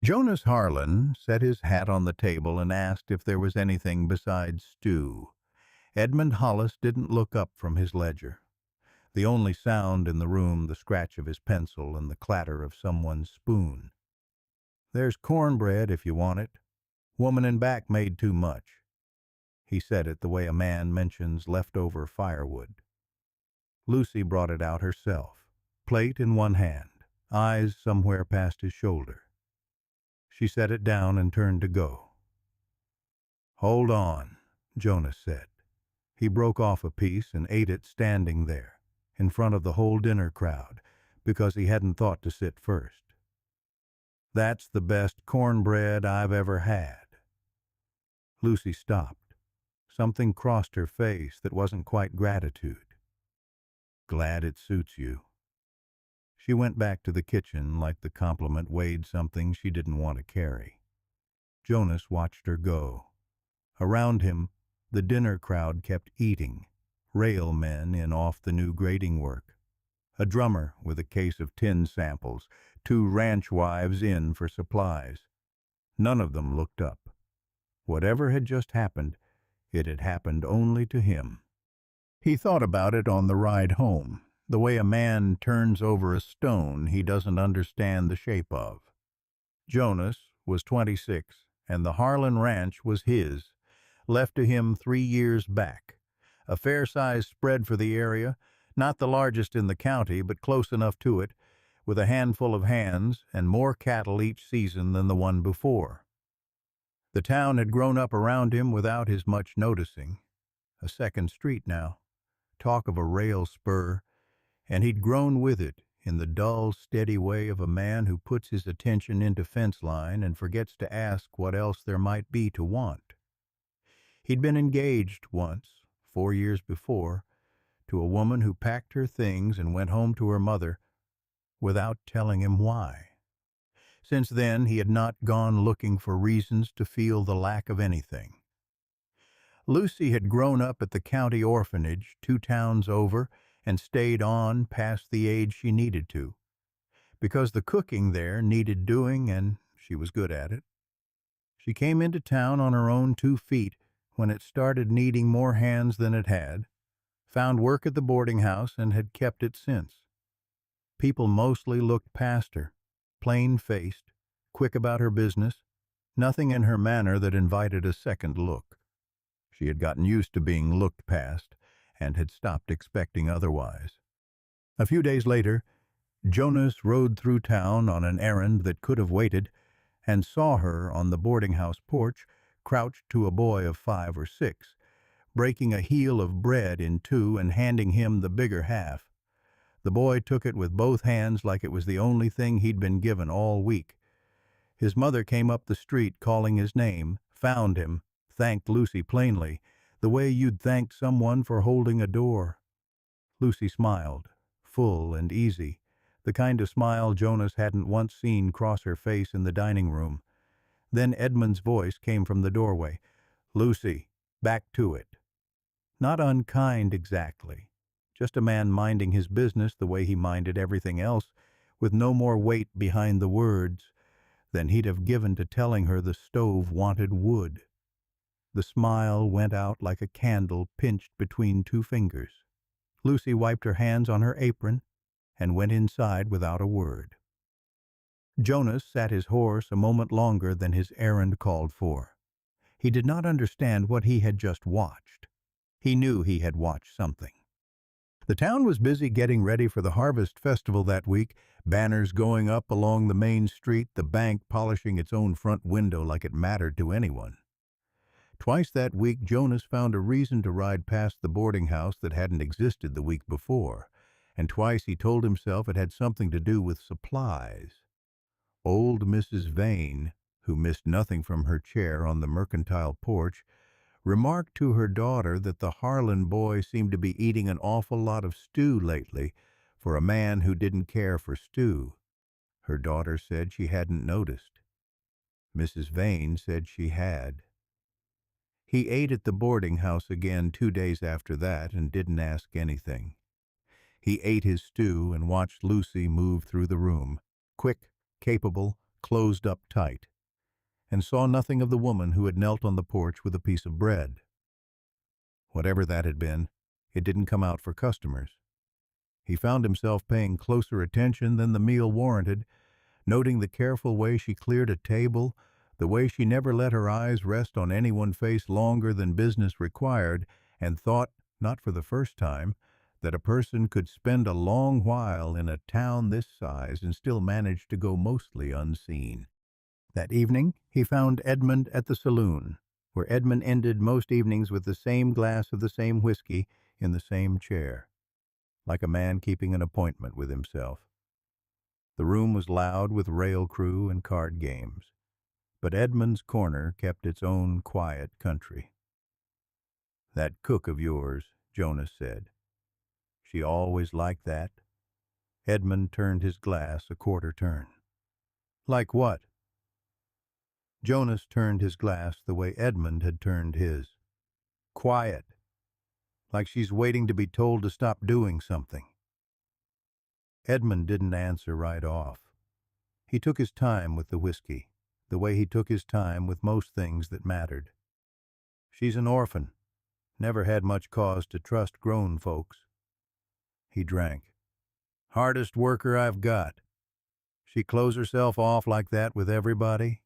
Jonas Harlan set his hat on the table and asked if there was anything besides stew. Edmund Hollis didn't look up from his ledger. The only sound in the room, the scratch of his pencil and the clatter of someone's spoon. "There's cornbread if you want it. Woman in back made too much." He said it the way a man mentions leftover firewood. Lucy brought it out herself, plate in one hand, eyes somewhere past his shoulder. She set it down and turned to go. "Hold on," Jonas said. He broke off a piece and ate it standing there, in front of the whole dinner crowd, because he hadn't thought to sit first. "That's the best cornbread I've ever had." Lucy stopped. Something crossed her face that wasn't quite gratitude. "Glad it suits you." She went back to the kitchen like the compliment weighed something she didn't want to carry. Jonas watched her go. Around him, the dinner crowd kept eating, rail men in off the new grading work, a drummer with a case of tin samples, two ranch wives in for supplies. None of them looked up. Whatever had just happened, it had happened only to him. He thought about it on the ride home, the way a man turns over a stone he doesn't understand the shape of. Jonas was 26, and the Harlan Ranch was his, left to him 3 years back. A fair-sized spread for the area, not the largest in the county, but close enough to it, with a handful of hands and more cattle each season than the one before. The town had grown up around him without his much noticing. A second street now. Talk of a rail spur, and he'd grown with it in the dull, steady way of a man who puts his attention into fence line and forgets to ask what else there might be to want. He'd been engaged once, 4 years before, to a woman who packed her things and went home to her mother without telling him why. Since then, he had not gone looking for reasons to feel the lack of anything. Lucy had grown up at the county orphanage 2 towns over and stayed on past the age she needed to, because the cooking there needed doing and she was good at it. She came into town on her own 2 feet when it started needing more hands than it had, found work at the boarding house and had kept it since. People mostly looked past her, plain-faced, quick about her business, nothing in her manner that invited a second look. She had gotten used to being looked past and had stopped expecting otherwise. A few days later, Jonas rode through town on an errand that could have waited and saw her on the boarding house porch, crouched to a boy of 5 or 6, breaking a heel of bread in two and handing him the bigger half. The boy took it with both hands like it was the only thing he'd been given all week. His mother came up the street calling his name, found him, thanked Lucy plainly, the way you'd thanked someone for holding a door. Lucy smiled, full and easy, the kind of smile Jonas hadn't once seen cross her face in the dining room. Then Edmund's voice came from the doorway. "Lucy, back to it." Not unkind exactly, just a man minding his business the way he minded everything else, with no more weight behind the words than he'd have given to telling her the stove wanted wood. The smile went out like a candle pinched between 2 fingers. Lucy wiped her hands on her apron and went inside without a word. Jonas sat his horse a moment longer than his errand called for. He did not understand what he had just watched. He knew he had watched something. The town was busy getting ready for the harvest festival that week, banners going up along the main street, the bank polishing its own front window like it mattered to anyone. Twice that week, Jonas found a reason to ride past the boarding house that hadn't existed the week before, and twice he told himself it had something to do with supplies. Old Mrs. Vane, who missed nothing from her chair on the mercantile porch, remarked to her daughter that the Harlan boy seemed to be eating an awful lot of stew lately for a man who didn't care for stew. Her daughter said she hadn't noticed. Mrs. Vane said she had. He ate at the boarding house again 2 days after that and didn't ask anything. He ate his stew and watched Lucy move through the room, quick, capable, closed up tight, and saw nothing of the woman who had knelt on the porch with a piece of bread. Whatever that had been, it didn't come out for customers. He found himself paying closer attention than the meal warranted, noting the careful way she cleared a table, the way she never let her eyes rest on any one face longer than business required, and thought, not for the first time, that a person could spend a long while in a town this size and still manage to go mostly unseen. That evening, he found Edmund at the saloon, where Edmund ended most evenings with the same glass of the same whiskey in the same chair, like a man keeping an appointment with himself. The room was loud with rail crew and card games, but Edmund's corner kept its own quiet country. "That cook of yours," Jonas said. "She always like that?" Edmund turned his glass a quarter turn. "Like what?" Jonas turned his glass the way Edmund had turned his. "Quiet. Like she's waiting to be told to stop doing something." Edmund didn't answer right off. He took his time with the whiskey, the way he took his time with most things that mattered. "She's an orphan. Never had much cause to trust grown folks." He drank. "Hardest worker I've got. She close herself off like that with everybody?"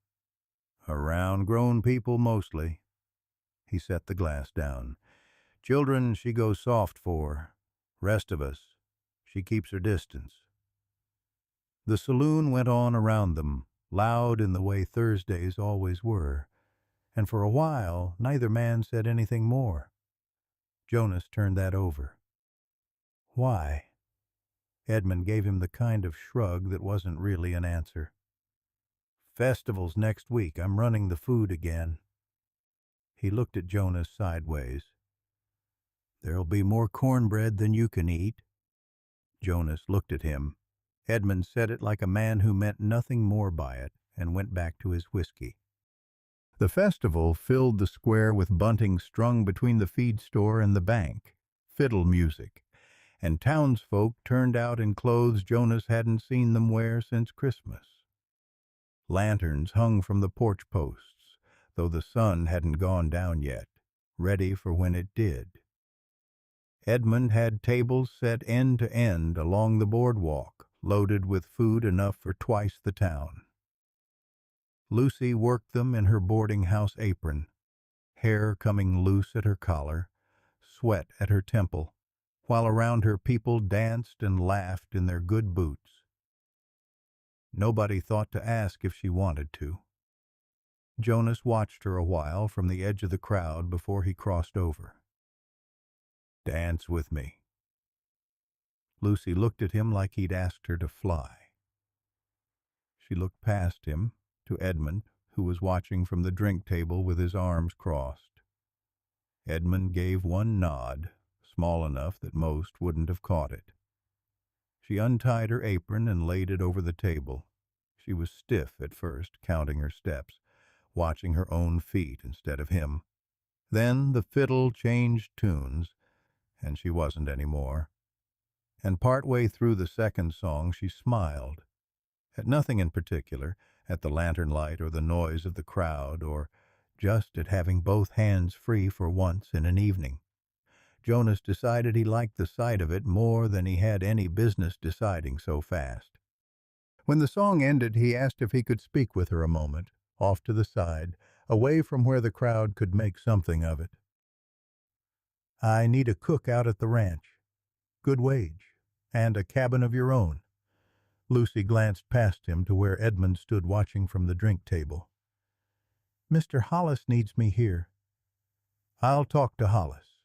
"Around grown people mostly." He set the glass down. "Children she goes soft for. Rest of us, she keeps her distance." The saloon went on around them, loud in the way Thursdays always were, and for a while neither man said anything more. Jonas turned that over. "Why?" Edmund gave him the kind of shrug that wasn't really an answer. "Festival's next week. I'm running the food again." He looked at Jonas sideways. "There'll be more cornbread than you can eat." Jonas looked at him. Edmund said it like a man who meant nothing more by it, and went back to his whiskey. The festival filled the square with bunting strung between the feed store and the bank, fiddle music, and townsfolk turned out in clothes Jonas hadn't seen them wear since Christmas. Lanterns hung from the porch posts, though the sun hadn't gone down yet, ready for when it did. Edmund had tables set end to end along the boardwalk, loaded with food enough for twice the town. Lucy worked them in her boarding house apron, hair coming loose at her collar, sweat at her temple, while around her people danced and laughed in their good boots. Nobody thought to ask if she wanted to. Jonas watched her a while from the edge of the crowd before he crossed over. "Dance with me." Lucy looked at him like he'd asked her to fly. She looked past him to Edmund, who was watching from the drink table with his arms crossed. Edmund gave one nod, small enough that most wouldn't have caught it. She untied her apron and laid it over the table. She was stiff at first, counting her steps, watching her own feet instead of him. Then the fiddle changed tunes, and she wasn't any more. And partway through the second song she smiled, at nothing in particular, at the lantern light or the noise of the crowd, or just at having both hands free for once in an evening. Jonas decided he liked the sight of it more than he had any business deciding so fast. When the song ended, he asked if he could speak with her a moment, off to the side, away from where the crowd could make something of it. "I need a cook out at the ranch. Good wage. And a cabin of your own." Lucy glanced past him to where Edmund stood watching from the drink table. "Mr. Hollis needs me here." "I'll talk to Hollis."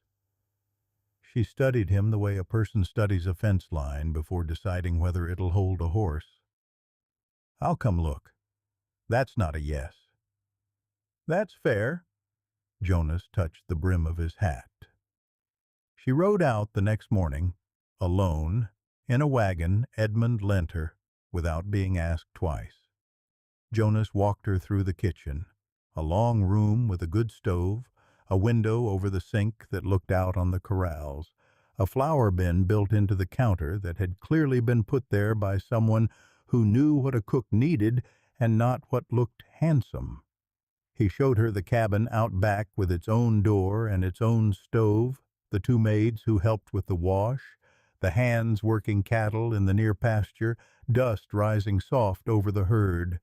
She studied him the way a person studies a fence line before deciding whether it'll hold a horse. "I'll come look." "That's not a yes." "That's fair." Jonas touched the brim of his hat. She rode out the next morning, alone, in a wagon Edmund lent her, without being asked twice. Jonas walked her through the kitchen, a long room with a good stove, a window over the sink that looked out on the corrals, a flour bin built into the counter that had clearly been put there by someone who knew what a cook needed and not what looked handsome. He showed her the cabin out back with its own door and its own stove, the two maids who helped with the wash, the hands working cattle in the near pasture, dust rising soft over the herd.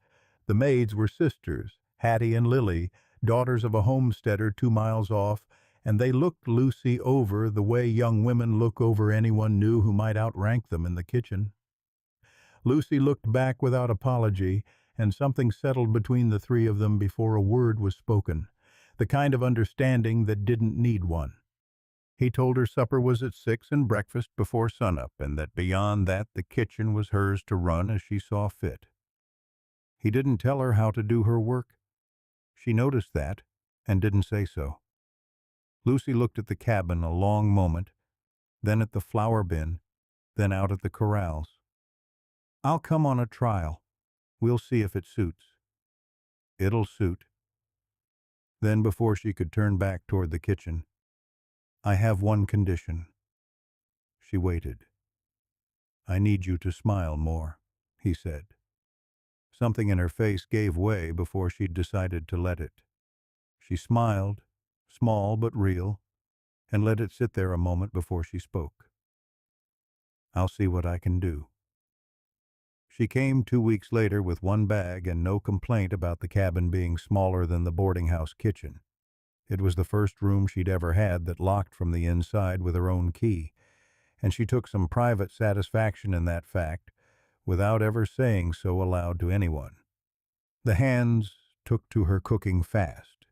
The maids were sisters, Hattie and Lily, daughters of a homesteader 2 miles off, and they looked Lucy over the way young women look over anyone new who might outrank them in the kitchen. Lucy looked back without apology, and something settled between the three of them before a word was spoken, the kind of understanding that didn't need one. He told her supper was at 6 and breakfast before sunup, and that beyond that the kitchen was hers to run as she saw fit. He didn't tell her how to do her work. She noticed that, and didn't say so. Lucy looked at the cabin a long moment, then at the flour bin, then out at the corrals. "I'll come on a trial. We'll see if it suits." "It'll suit." Then, before she could turn back toward the kitchen, "I have one condition." She waited. "I need you to smile more," he said. Something in her face gave way before she'd decided to let it. She smiled, small but real, and let it sit there a moment before she spoke. "I'll see what I can do." She came 2 weeks later with one bag and no complaint about the cabin being smaller than the boarding house kitchen. It was the first room she'd ever had that locked from the inside with her own key, and she took some private satisfaction in that fact, without ever saying so aloud to anyone. The hands took to her cooking fast.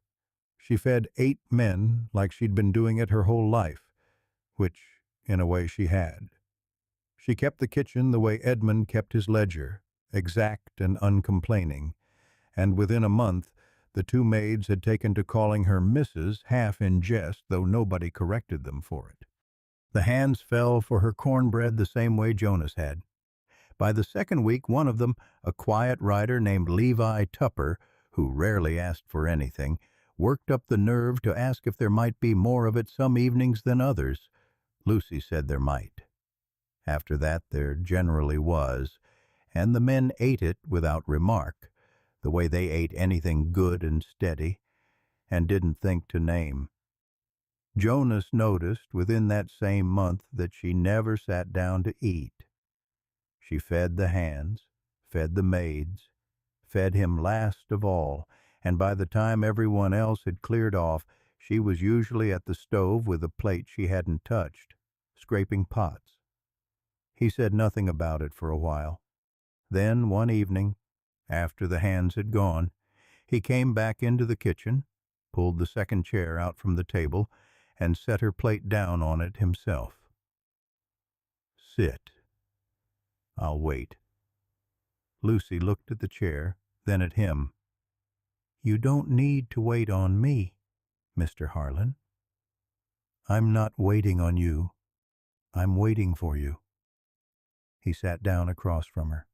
She fed 8 men like she'd been doing it her whole life, which, in a way, she had. She kept the kitchen the way Edmund kept his ledger, exact and uncomplaining, and within a month the two maids had taken to calling her Mrs., half in jest, though nobody corrected them for it. The hands fell for her cornbread the same way Jonas had. By the second week, one of them, a quiet rider named Levi Tupper, who rarely asked for anything, worked up the nerve to ask if there might be more of it some evenings than others. Lucy said there might. After that, there generally was, and the men ate it without remark, the way they ate anything good and steady, and didn't think to name. Jonas noticed within that same month that she never sat down to eat. She fed the hands, fed the maids, fed him last of all, and by the time everyone else had cleared off, she was usually at the stove with a plate she hadn't touched, scraping pots. He said nothing about it for a while. Then, one evening, after the hands had gone, he came back into the kitchen, pulled the second chair out from the table, and set her plate down on it himself. "Sit. I'll wait." Lucy looked at the chair, then at him. "You don't need to wait on me, Mr. Harlan." "I'm not waiting on you. I'm waiting for you." He sat down across from her.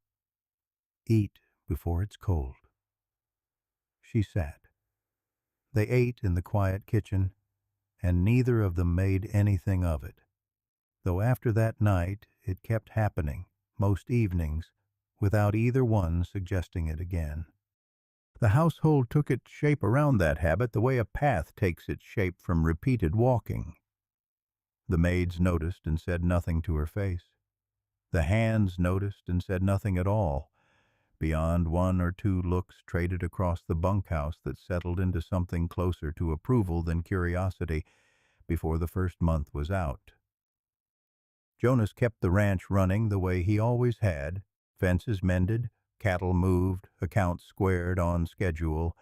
"Eat before it's cold." She sat. They ate in the quiet kitchen, and neither of them made anything of it, though after that night it kept happening, most evenings, without either one suggesting it again. The household took its shape around that habit the way a path takes its shape from repeated walking. The maids noticed and said nothing to her face. The hands noticed and said nothing at all, beyond 1 or 2 looks traded across the bunkhouse that settled into something closer to approval than curiosity before the first month was out. Jonas kept the ranch running the way he always had, fences mended, cattle moved, accounts squared on schedule,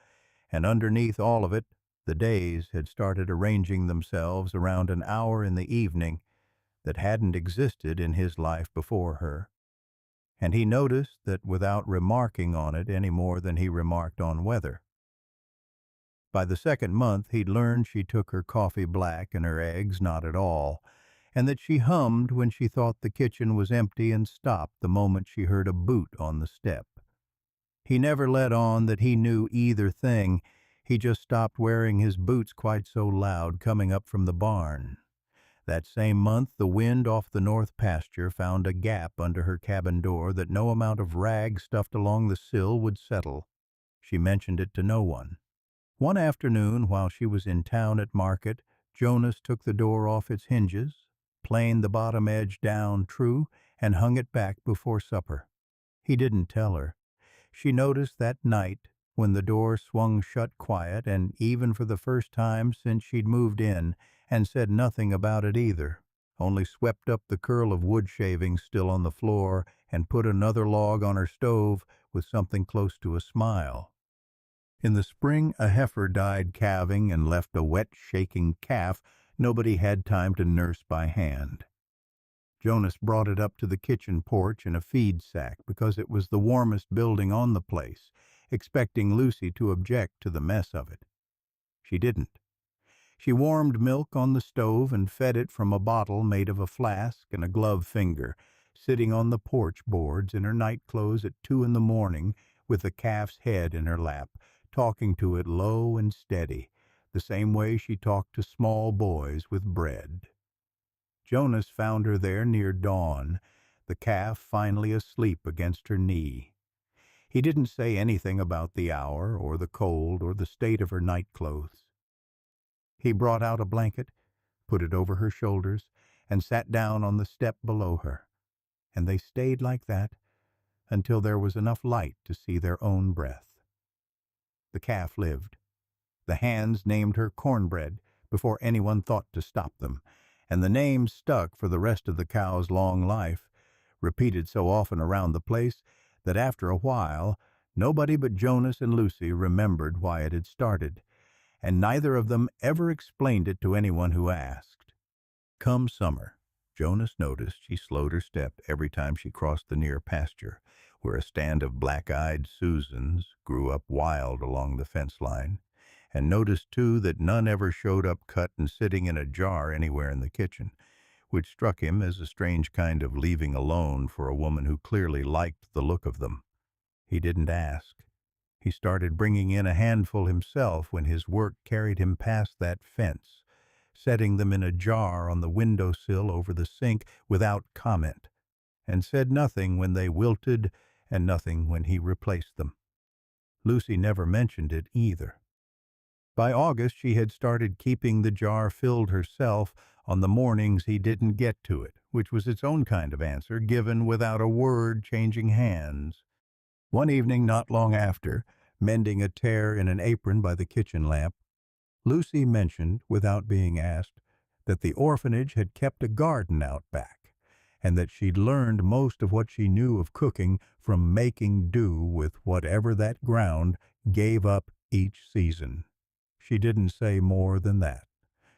and underneath all of it, the days had started arranging themselves around an hour in the evening that hadn't existed in his life before her. And he noticed that without remarking on it any more than he remarked on weather. By the second month, he'd learned she took her coffee black and her eggs not at all, and that she hummed when she thought the kitchen was empty and stopped the moment she heard a boot on the step. He never let on that he knew either thing. He just stopped wearing his boots quite so loud coming up from the barn. That same month, the wind off the north pasture found a gap under her cabin door that no amount of rags stuffed along the sill would settle. She mentioned it to no one. One afternoon, while she was in town at market, Jonas took the door off its hinges, planed the bottom edge down true, and hung it back before supper. He didn't tell her. She noticed that night, when the door swung shut quiet, and even for the first time since she'd moved in, and said nothing about it either, only swept up the curl of wood shavings still on the floor and put another log on her stove with something close to a smile. In the spring, a heifer died calving and left a wet, shaking calf nobody had time to nurse by hand. Jonas brought it up to the kitchen porch in a feed sack because it was the warmest building on the place, expecting Lucy to object to the mess of it. She didn't. She warmed milk on the stove and fed it from a bottle made of a flask and a glove finger, sitting on the porch boards in her nightclothes at 2 in the morning with the calf's head in her lap, talking to it low and steady, the same way she talked to small boys with bread. Jonas found her there near dawn, the calf finally asleep against her knee. He didn't say anything about the hour or the cold or the state of her nightclothes. He brought out a blanket, put it over her shoulders, and sat down on the step below her, and they stayed like that until there was enough light to see their own breath. The calf lived. The hands named her Cornbread before anyone thought to stop them, and the name stuck for the rest of the cow's long life, repeated so often around the place that after a while nobody but Jonas and Lucy remembered why it had started, and neither of them ever explained it to anyone who asked. Come summer, Jonas noticed she slowed her step every time she crossed the near pasture, where a stand of black-eyed Susans grew up wild along the fence line, and noticed, too, that none ever showed up cut and sitting in a jar anywhere in the kitchen, which struck him as a strange kind of leaving alone for a woman who clearly liked the look of them. He didn't ask. He started bringing in a handful himself when his work carried him past that fence, setting them in a jar on the window-sill over the sink without comment, and said nothing when they wilted and nothing when he replaced them. Lucy never mentioned it either. By August she had started keeping the jar filled herself on the mornings he didn't get to it, which was its own kind of answer, given without a word changing hands. One evening not long after, mending a tear in an apron by the kitchen lamp, Lucy mentioned, without being asked, that the orphanage had kept a garden out back, and that she'd learned most of what she knew of cooking from making do with whatever that ground gave up each season. She didn't say more than that.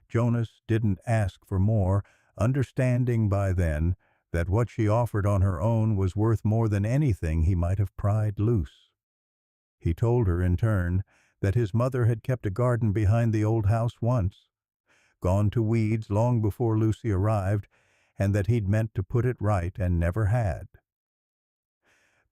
Jonas didn't ask for more, understanding by then that what she offered on her own was worth more than anything he might have pried loose. He told her, in turn, that his mother had kept a garden behind the old house once, gone to weeds long before Lucy arrived, and that he'd meant to put it right and never had.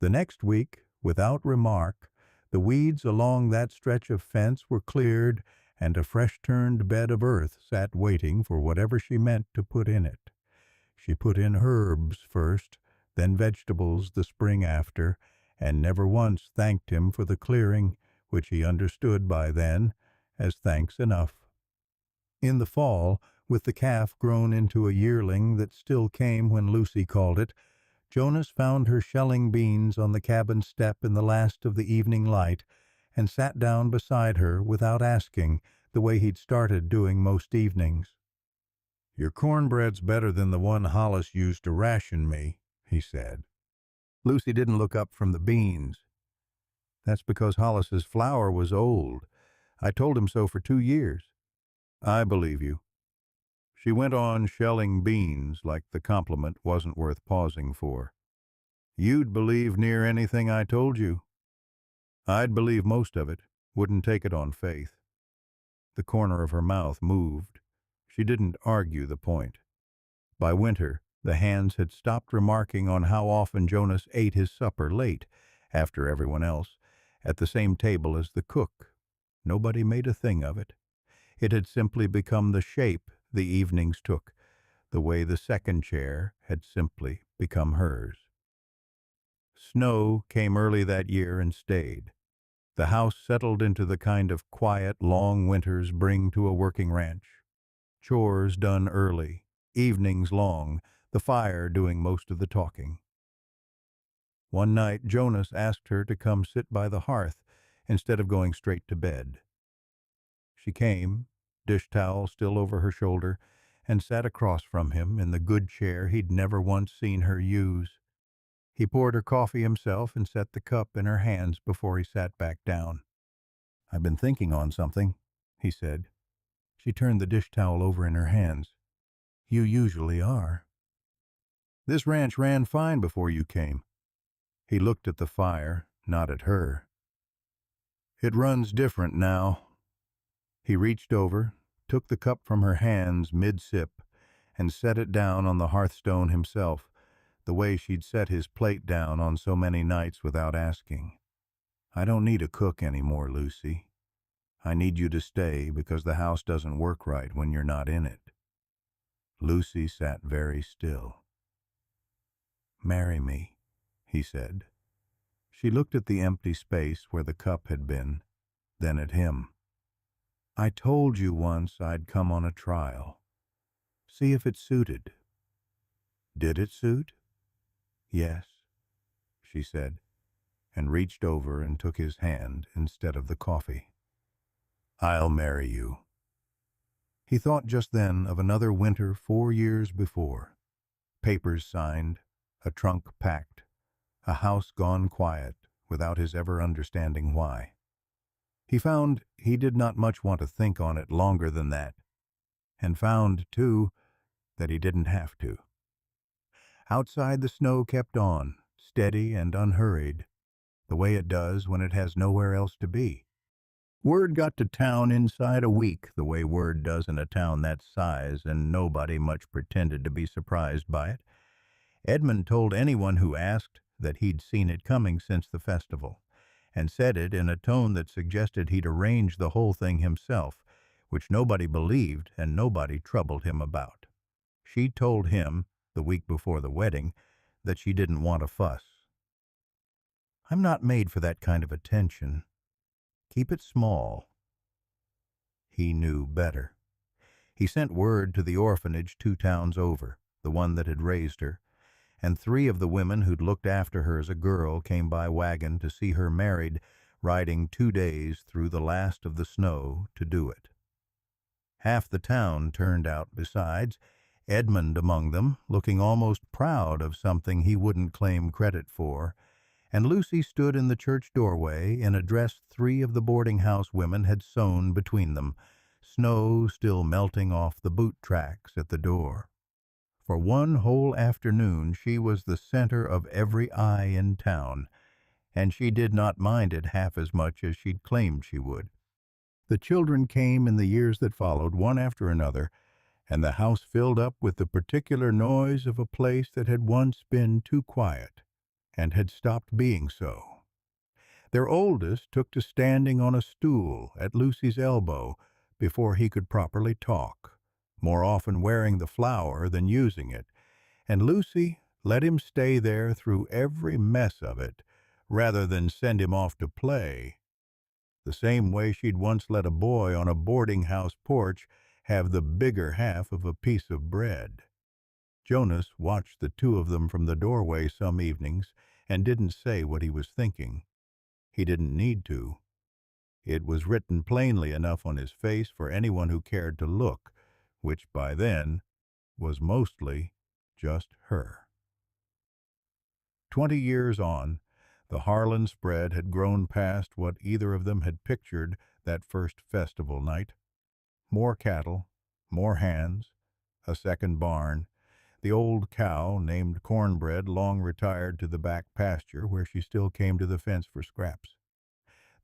The next week, without remark, the weeds along that stretch of fence were cleared, and a fresh-turned bed of earth sat waiting for whatever she meant to put in it. She put in herbs first, then vegetables the spring after, and never once thanked him for the clearing, which he understood by then as thanks enough. In the fall, with the calf grown into a yearling that still came when Lucy called it, Jonas found her shelling beans on the cabin step in the last of the evening light, and sat down beside her without asking, the way he'd started doing most evenings. "Your cornbread's better than the one Hollis used to ration me," he said. Lucy didn't look up from the beans. "That's because Hollis's flour was old. I told him so for 2 years. "I believe you." She went on shelling beans like the compliment wasn't worth pausing for. "You'd believe near anything I told you." "I'd believe most of it, wouldn't take it on faith." The corner of her mouth moved. She didn't argue the point. By winter, the hands had stopped remarking on how often Jonas ate his supper late, after everyone else, at the same table as the cook. Nobody made a thing of it. It had simply become the shape the evenings took, the way the second chair had simply become hers. Snow came early that year and stayed. The house settled into the kind of quiet, long winters bring to a working ranch. Chores done early, evenings long, the fire doing most of the talking. One night, Jonas asked her to come sit by the hearth instead of going straight to bed. She came, dish towel still over her shoulder, and sat across from him in the good chair he'd never once seen her use. He poured her coffee himself and set the cup in her hands before he sat back down. "I've been thinking on something," he said. She turned the dish towel over in her hands. "You usually are." "This ranch ran fine before you came." He looked at the fire, not at her. "It runs different now." He reached over, took the cup from her hands mid-sip, and set it down on the hearthstone himself, the way she'd set his plate down on so many nights without asking. "I don't need a cook anymore, Lucy. I need you to stay because the house doesn't work right when you're not in it." Lucy sat very still. "Marry me," he said. She looked at the empty space where the cup had been, then at him. "I told you once I'd come on a trial. See if it suited." "Did it suit?" "Yes," she said, and reached over and took his hand instead of the coffee. "I'll marry you." He thought just then of another winter 4 years before. Papers signed, a trunk packed, a house gone quiet without his ever understanding why. He found he did not much want to think on it longer than that, and found, too, that he didn't have to. Outside the snow kept on, steady and unhurried, the way it does when it has nowhere else to be. Word got to town inside a week, the way word does in a town that size, and nobody much pretended to be surprised by it. Edmund told anyone who asked that he'd seen it coming since the festival, and said it in a tone that suggested he'd arranged the whole thing himself, which nobody believed and nobody troubled him about. She told him, the week before the wedding, that she didn't want a fuss. "I'm not made for that kind of attention. Keep it small." He knew better. He sent word to the orphanage 2 towns over, the one that had raised her, and 3 of the women who'd looked after her as a girl came by wagon to see her married, riding 2 days through the last of the snow to do it. Half the town turned out besides, Edmund among them, looking almost proud of something he wouldn't claim credit for, and Lucy stood in the church doorway in a dress 3 of the boarding-house women had sewn between them, snow still melting off the boot tracks at the door. For one whole afternoon she was the center of every eye in town, and she did not mind it half as much as she'd claimed she would. The children came in the years that followed, one after another, and the house filled up with the particular noise of a place that had once been too quiet, and had stopped being so. Their oldest took to standing on a stool at Lucy's elbow before he could properly talk, more often wearing the flower than using it, and Lucy let him stay there through every mess of it, rather than send him off to play, the same way she'd once let a boy on a boarding-house porch have the bigger half of a piece of bread. Jonas watched the 2 of them from the doorway some evenings and didn't say what he was thinking. He didn't need to. It was written plainly enough on his face for anyone who cared to look, which by then was mostly just her. 20 years on, the Harlan spread had grown past what either of them had pictured that first festival night. More cattle, more hands, a second barn, the old cow, named Cornbread, long retired to the back pasture where she still came to the fence for scraps.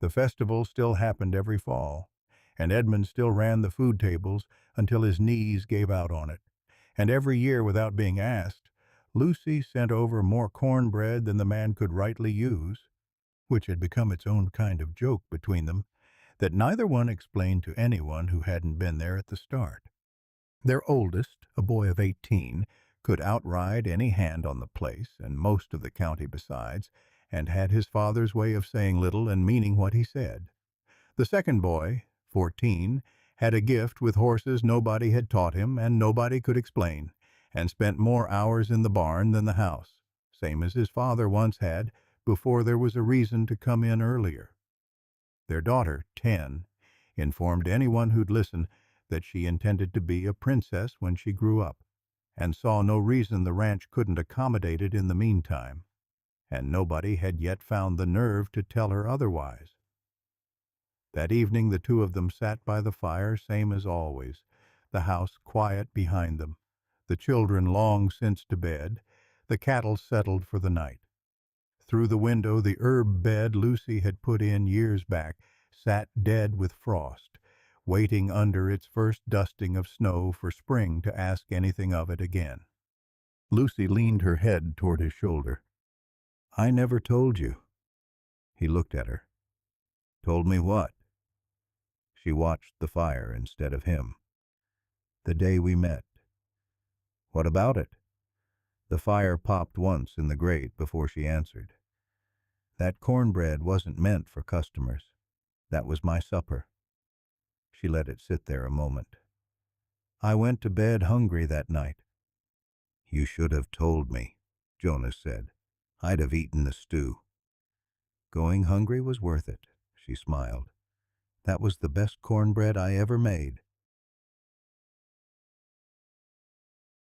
The festival still happened every fall, and Edmund still ran the food tables until his knees gave out on it. And every year, without being asked, Lucy sent over more cornbread than the man could rightly use, which had become its own kind of joke between them, that neither one explained to anyone who hadn't been there at the start. Their oldest, a boy of 18, could outride any hand on the place and most of the county besides, and had his father's way of saying little and meaning what he said. The second boy, 14, had a gift with horses nobody had taught him and nobody could explain, and spent more hours in the barn than the house, same as his father once had, before there was a reason to come in earlier. Their daughter, 10, informed anyone who'd listen that she intended to be a princess when she grew up, and saw no reason the ranch couldn't accommodate it in the meantime, and nobody had yet found the nerve to tell her otherwise. That evening the two of them sat by the fire, same as always, the house quiet behind them, the children long since to bed, the cattle settled for the night. Through the window the herb bed Lucy had put in years back sat dead with frost, waiting under its first dusting of snow for spring to ask anything of it again. Lucy leaned her head toward his shoulder. "I never told you." He looked at her. "Told me what?" She watched the fire instead of him. "The day we met." "What about it?" The fire popped once in the grate before she answered. "That cornbread wasn't meant for customers. That was my supper." She let it sit there a moment. "I went to bed hungry that night." "You should have told me," Jonas said. "I'd have eaten the stew." "Going hungry was worth it," she smiled. "That was the best cornbread I ever made."